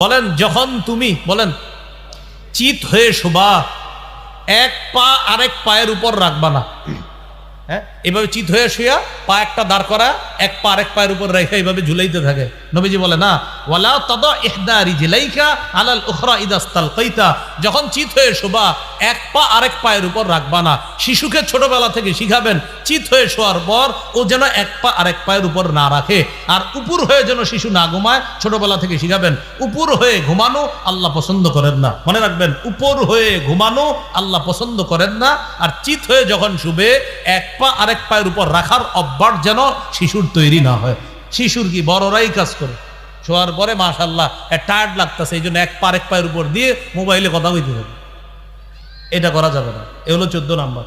বলেন যখন তুমি বলেন চিত হয়ে শোভা এক পা আরেক পায়ের উপর রাখবা না। হ্যাঁ, এইভাবে চিত হয়ে শুয়া পা একটা দাঁড় করা, এক পা আরেক পায়ের উপর রেখে এইভাবে ঝুলাইতে থাকে। নবীজি বলে না, ওয়ালা তাদা ইহদা রিজলাইকা আলাল উখরা ইদা ইস্তালকাইতা, যখন চিত হয়ে শোভা এক পা আরেক পায়ের উপর রাখবা না। শিশুকে ছোটবেলা থেকে শিখাবেন চিত হয়ে শোয়ার পর ও যেন এক পা আরেক পায়ের উপর না রাখে, আর উপর হয়ে যেন শিশু না ঘুমায়। ছোটবেলা থেকে শিখাবেন উপর হয়ে ঘুমানো আল্লাহ পছন্দ করেন না। মনে রাখবেন, উপর হয়ে ঘুমানো আল্লাহ পছন্দ করেন না। আর চিত হয়ে যখন শুবে এক পা আরেক পায়ের উপর রাখার অভ্যাস যেন শিশুর তৈরি না হয়। শিশুর কি বড়রাই কাজ করে, শোয়ার পরে মাশাআল্লাহ টায়ার্ড লাগতেছে, এই জন্য এক পা আরেক পায়ের উপর দিয়ে মোবাইলে কথা বলতে হবে। এটা করা যাবে না। এ হলো 14 নাম্বার।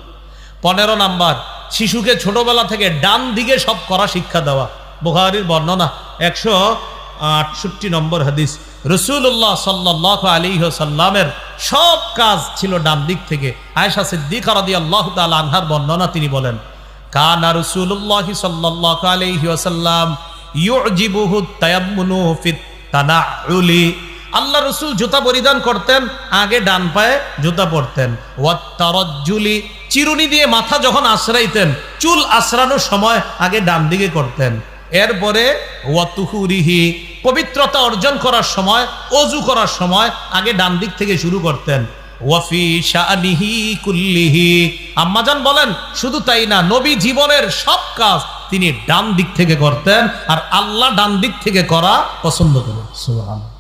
15 নাম্বার, শিশুকে ছোটবেলা থেকে ডান দিকে সব করা শিক্ষা দেওয়া। বুখারীর বর্ণনা 168 নম্বর হাদিস, রাসূলুল্লাহ সাল্লাল্লাহু আলাইহি ওয়াসাল্লামের সব কাজ ছিল ডান দিক থেকে। আয়েশা সিদ্দিকা রাদিয়াল্লাহু তাআলা আনহার বর্ণনা, তিনি বলেন কানা রাসূলুল্লাহ সাল্লাল্লাহু আলাইহি ওয়াসাল্লাম ইউজিবুহু তায়াম্মুনু ফিত তানাউলি, আল্লাহ রসুল জুতা পরিধান করতেন, আগে ডান পায়ে জুতা পরতেন। ওয়াত্তারাজ্জুলি, চিরুনি দিয়ে মাথা যখন আশ্রাইতেন, চুল আশ্রানোর সময় আগে ডান দিকে করতেন। এরপরে ওয়াতুহুরিহি, পবিত্রতা অর্জন করার সময়, ওযু করার সময় আগে ডান দিক থেকে শুরু করতেন। ওয়াফি শাআনিহি কুল্লিহি, আম্মাজান বলেন শুধু তাই না, নবী জীবনের সব কাজ তিনি ডান দিক থেকে করতেন, আর আল্লাহ ডান দিক থেকে করা পছন্দ করেন। সুবহানাল্লাহ।